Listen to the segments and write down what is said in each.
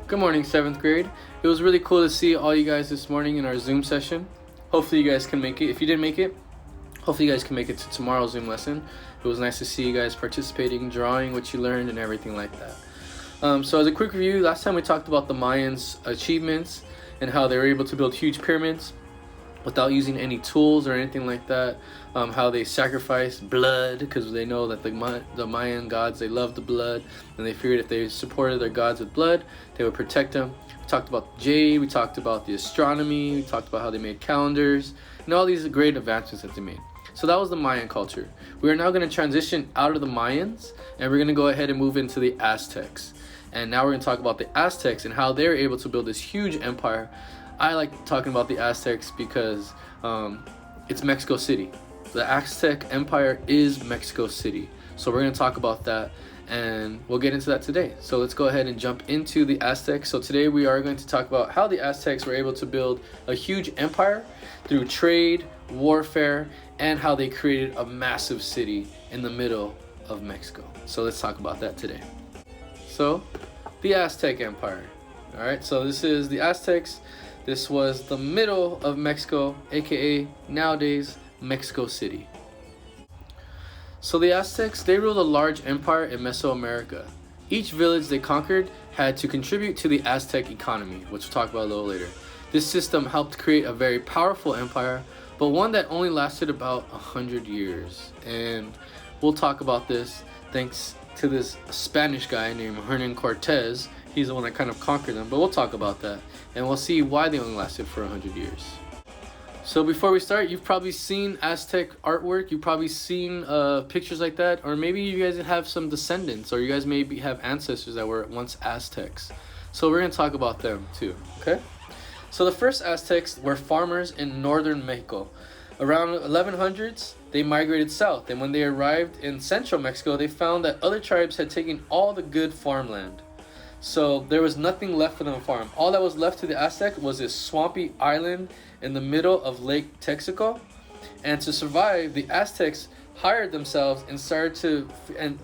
Good morning, 7th grade. It was really cool to see all you guys this morning in our Zoom session. Hopefully you guys can make it. If you didn't make it, hopefully you guys can make it to tomorrow's Zoom lesson. It was nice to see you guys participating, drawing what you learned and everything like that. So as a quick review, last time we talked about the Mayans' achievements and how they were able to build huge pyramids without using any tools or anything like that. How they sacrificed blood because they know that the Mayan gods, they loved the blood, and they figured if they supported their gods with blood, they would protect them. We talked about jade, we talked about the astronomy, we talked about how they made calendars, and all these great advancements that they made. So that was the Mayan culture. We are now going to transition out of the Mayans, and we're going to go ahead and move into the Aztecs. And now we're going to talk about the Aztecs and how they were able to build this huge empire. I like talking about the Aztecs because it's Mexico City. The Aztec Empire is Mexico City. So we're going to talk about that, and we'll get into that today. So let's go ahead and jump into the Aztecs. So today we are going to talk about how the Aztecs were able to build a huge empire through trade, warfare, and how they created a massive city in the middle of Mexico. So let's talk about that today. So the Aztec Empire. All right, so this is the Aztecs. This was the middle of Mexico, aka nowadays Mexico City. So the Aztecs, they ruled a large empire in Mesoamerica. Each village they conquered had to contribute to the Aztec economy, which we'll talk about a little later. This system helped create a very powerful empire, but one that only lasted about 100 years. And we'll talk about this thanks to this Spanish guy named Hernan Cortez. He's the one that kind of conquered them, but we'll talk about that. And we'll see why they only lasted for 100 years. So before we start, you've probably seen Aztec artwork. You've probably seen pictures like that. Or maybe you guys have some descendants, or you guys maybe have ancestors that were once Aztecs. So we're going to talk about them too, okay? So the first Aztecs were farmers in northern Mexico. Around 1100s, they migrated south. And when they arrived in central Mexico, they found that other tribes had taken all the good farmland. So there was nothing left for them to farm. All that was left to the Aztec was this swampy island in the middle of Lake Texcoco. And to survive, the Aztecs hired themselves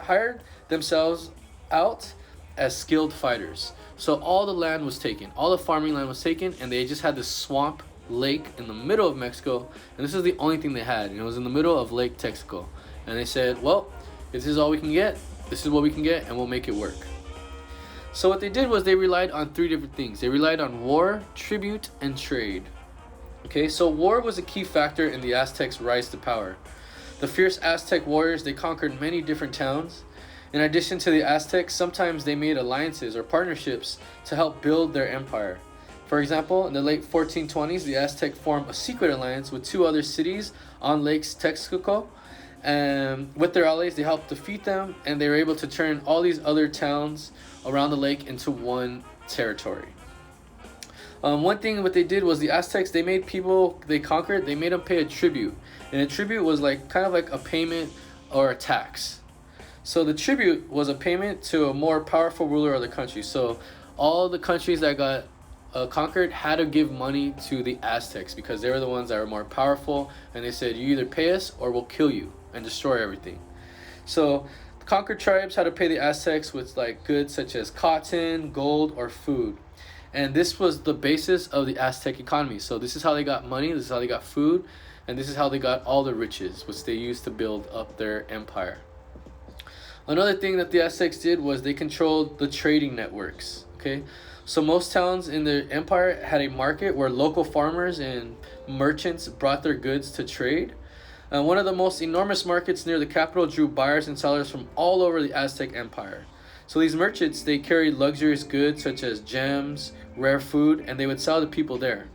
hired themselves out as skilled fighters. So all the land was taken, all the farming land was taken, and they just had this swamp lake in the middle of Mexico, and this is the only thing they had, and it was in the middle of Lake Texcoco. And they said, well, if this is all we can get, this is what we can get, and we'll make it work. So what they did was they relied on three different things. They relied on war, tribute, and trade. Okay, so war was a key factor in the Aztecs' rise to power. The fierce Aztec warriors, they conquered many different towns. In addition to the Aztecs, sometimes they made alliances or partnerships to help build their empire. For example, in the late 1420s, the Aztec formed a secret alliance with two other cities on Lake Texcoco. And with their allies, they helped defeat them, and they were able to turn all these other towns around the lake into one territory. One thing what they did was the Aztecs, they made people they conquered, they made them pay a tribute. And a tribute was like kind of like a payment or a tax. So the tribute was a payment to a more powerful ruler of the country. So all the countries that got conquered had to give money to the Aztecs because they were the ones that were more powerful, and they said, you either pay us or we'll kill you and destroy everything. So the conquered tribes had to pay the Aztecs with like goods such as cotton, gold, or food. And this was the basis of the Aztec economy. So this is how they got money, this is how they got food, and this is how they got all the riches, which they used to build up their empire. Another thing that the Aztecs did was they controlled the trading networks, okay? So most towns in the empire had a market where local farmers and merchants brought their goods to trade. One of the most enormous markets near the capital drew buyers and sellers from all over the Aztec Empire. So these merchants, they carried luxurious goods such as gems, rare food, and they would sell to people there.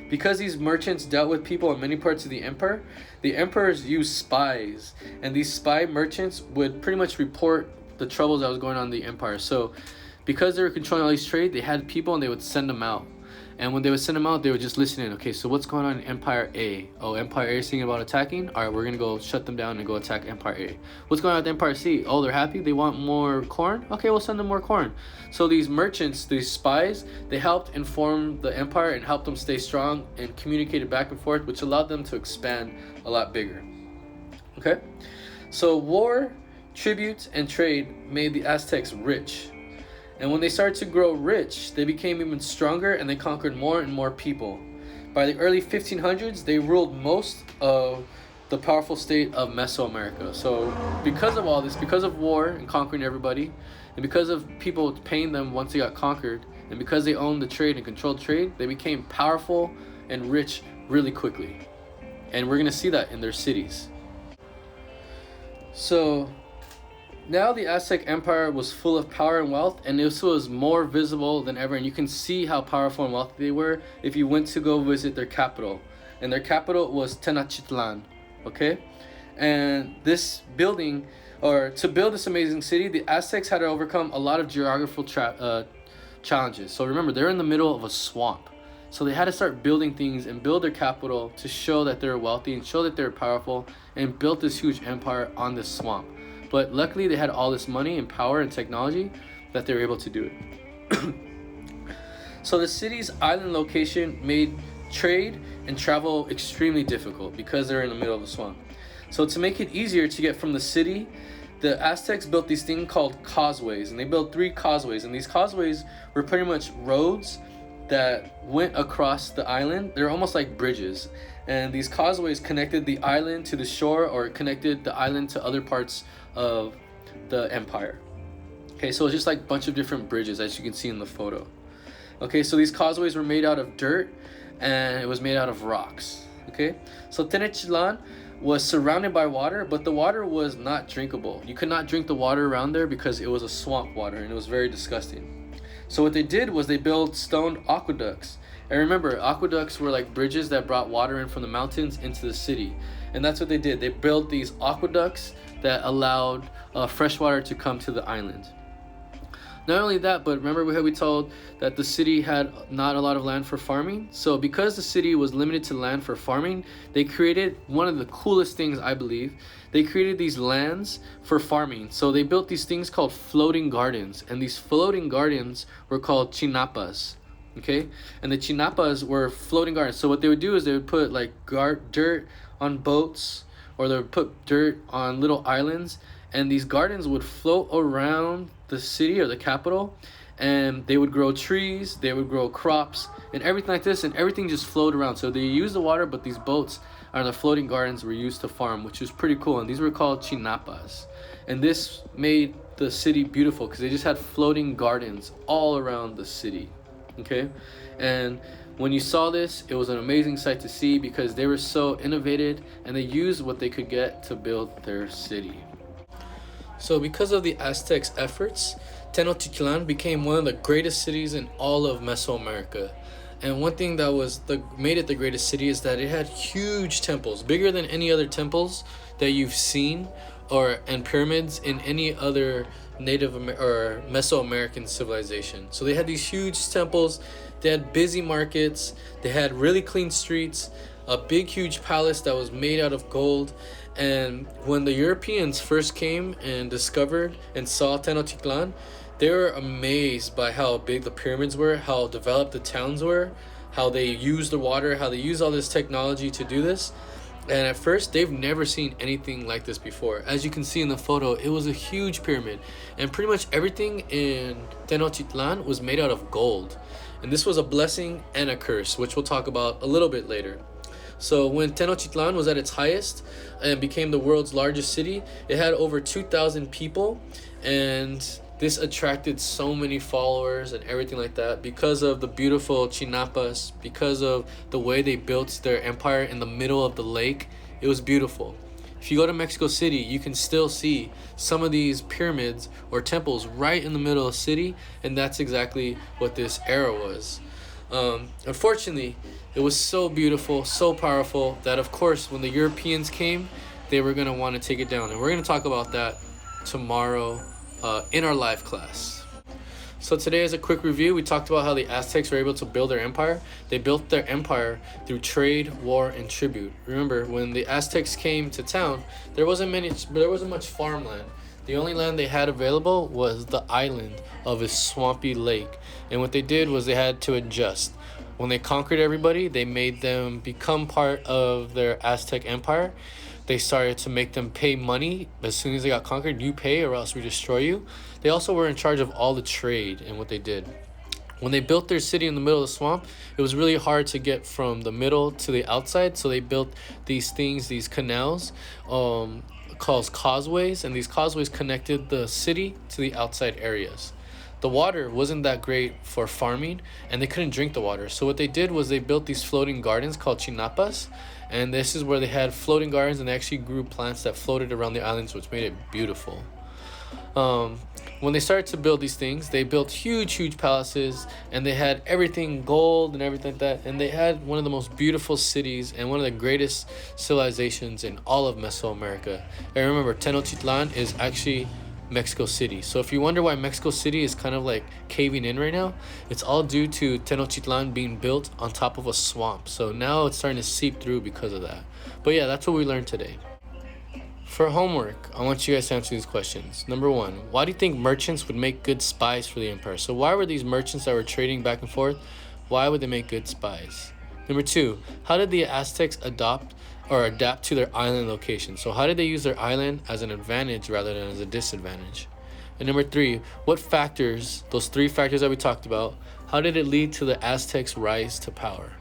Because these merchants dealt with people in many parts of the emperors used spies, and these spy merchants would pretty much report the troubles that was going on in the empire. So because they were controlling all these trade, they had people and they would send them out. And when they would send them out, they would just listen in. Okay, so what's going on in Empire A? Oh, Empire A is thinking about attacking? All right, we're going to go shut them down and go attack Empire A. What's going on with Empire C? Oh, they're happy? They want more corn? Okay, we'll send them more corn. So these merchants, these spies, they helped inform the empire and helped them stay strong and communicated back and forth, which allowed them to expand a lot bigger. Okay? So war, tribute, and trade made the Aztecs rich. And when they started to grow rich, they became even stronger and they conquered more and more people. By the early 1500s, they ruled most of the powerful state of Mesoamerica. So because of all this, because of war and conquering everybody, and because of people paying them once they got conquered, and because they owned the trade and controlled trade, they became powerful and rich really quickly. And we're going to see that in their cities. So now the Aztec Empire was full of power and wealth, and this was more visible than ever. And you can see how powerful and wealthy they were if you went to go visit their capital. And their capital was Tenochtitlan, okay? And this building, or to build this amazing city, the Aztecs had to overcome a lot of geographical challenges. So remember, they're in the middle of a swamp. So they had to start building things and build their capital to show that they're wealthy and show that they're powerful, and built this huge empire on this swamp. But luckily they had all this money and power and technology that they were able to do it. So the city's island location made trade and travel extremely difficult because they're in the middle of the swamp. So to make it easier to get from the city, the Aztecs built these things called causeways, and they built 3 causeways. And these causeways were pretty much roads that went across the island. They're almost like bridges. And these causeways connected the island to the shore, or connected the island to other parts of the empire. Okay, so it's just like a bunch of different bridges, as you can see in the photo. Okay, so these causeways were made out of dirt, and it was made out of rocks. Okay, so Tenochtitlan was surrounded by water, but the water was not drinkable. You could not drink the water around there because it was a swamp water, and it was very disgusting. So what they did was they built stone aqueducts. And remember, aqueducts were like bridges that brought water in from the mountains into the city. And that's what they did. They built these aqueducts that allowed fresh water to come to the island. Not only that, but remember we told that the city had not a lot of land for farming. So because the city was limited to land for farming, they created one of the coolest things, I believe. They created these lands for farming. So they built these things called floating gardens. And these floating gardens were called chinapas. Okay, and the chinapas were floating gardens. So what they would do is they would put like dirt on boats, or they would put dirt on little islands, and these gardens would float around the city or the capital, and they would grow trees, they would grow crops and everything like this, and everything just flowed around. So they used the water, but these boats or the floating gardens were used to farm, which was pretty cool. And these were called chinapas, and this made the city beautiful because they just had floating gardens all around the city. Okay, and when you saw this, it was an amazing sight to see because they were so innovative and they used what they could get to build their city. So because of the Aztecs' efforts, Tenochtitlan became one of the greatest cities in all of Mesoamerica. And one thing that made it the greatest city is that it had huge temples, bigger than any other temples that you've seen, and pyramids in any other Native or Mesoamerican civilization. So they had these huge temples, they had busy markets, they had really clean streets, a big huge palace that was made out of gold. And when the Europeans first came and discovered and saw Tenochtitlan, they were amazed by how big the pyramids were, how developed the towns were, how they used the water, how they used all this technology to do this. And at first, they've never seen anything like this before. As you can see in the photo, it was a huge pyramid. And pretty much everything in Tenochtitlan was made out of gold. And this was a blessing and a curse, which we'll talk about a little bit later. So when Tenochtitlan was at its highest and became the world's largest city, it had over 2,000 people. And this attracted so many followers and everything like that because of the beautiful chinapas, because of the way they built their empire in the middle of the lake. It was beautiful. If you go to Mexico City, you can still see some of these pyramids or temples right in the middle of the city, and that's exactly what this era was. Unfortunately, it was so beautiful, so powerful, that of course when the Europeans came, they were going to want to take it down. And we're going to talk about that tomorrow in our live class. So today, as a quick review, we talked about how the Aztecs were able to build their empire. They built their empire through trade, war, and tribute. Remember, when the Aztecs came to town, there wasn't much farmland. The only land they had available was the island of a swampy lake. And what they did was they had to adjust. When they conquered everybody, they made them become part of their Aztec empire. they started to make them pay money as soon as they got conquered. You pay or else we destroy you. They also were in charge of all the trade and what they did. When they built their city in the middle of the swamp, it was really hard to get from the middle to the outside. So they built these things, these canals, called causeways, and these causeways connected the city to the outside areas. The water wasn't that great for farming, and they couldn't drink the water. So what they did was they built these floating gardens called chinapas, and this is where they had floating gardens, and they actually grew plants that floated around the islands, which made it beautiful. When they started to build these things, they built huge palaces, and they had everything gold and everything like that. And they had one of the most beautiful cities and one of the greatest civilizations in all of Mesoamerica. And remember, Tenochtitlan is actually Mexico City. So if you wonder why Mexico City is kind of like caving in right now, it's all due to Tenochtitlan being built on top of a swamp. So now it's starting to seep through because of that. But yeah, that's what we learned today. For homework, I want you guys to answer these questions. Number one, why do you think merchants would make good spies for the empire? So why were these merchants that were trading back and forth, why would they make good spies? Number two, how did the Aztecs adapt to their island location? So how did they use their island as an advantage rather than as a disadvantage? And number three, what factors, those three factors that we talked about, how did it lead to the Aztecs' rise to power?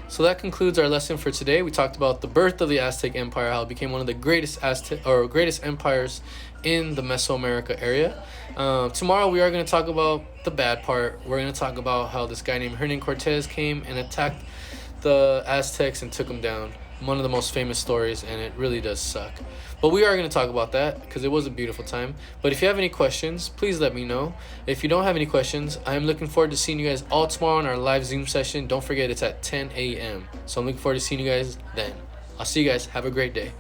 So that concludes our lesson for today. We talked about the birth of the Aztec Empire, how it became one of the greatest greatest empires in the Mesoamerica area. Tomorrow we are going to talk about the bad part. We're going to talk about how this guy named Hernan Cortez came and attacked the Aztecs and took them down. One of the most famous stories, and it really does suck. But we are going to talk about that because it was a beautiful time. But if you have any questions, please let me know. If you don't have any questions, I'm looking forward to seeing you guys all tomorrow on our live Zoom session. Don't forget, it's at 10 a.m. So I'm looking forward to seeing you guys then. I'll see you guys. Have a great day.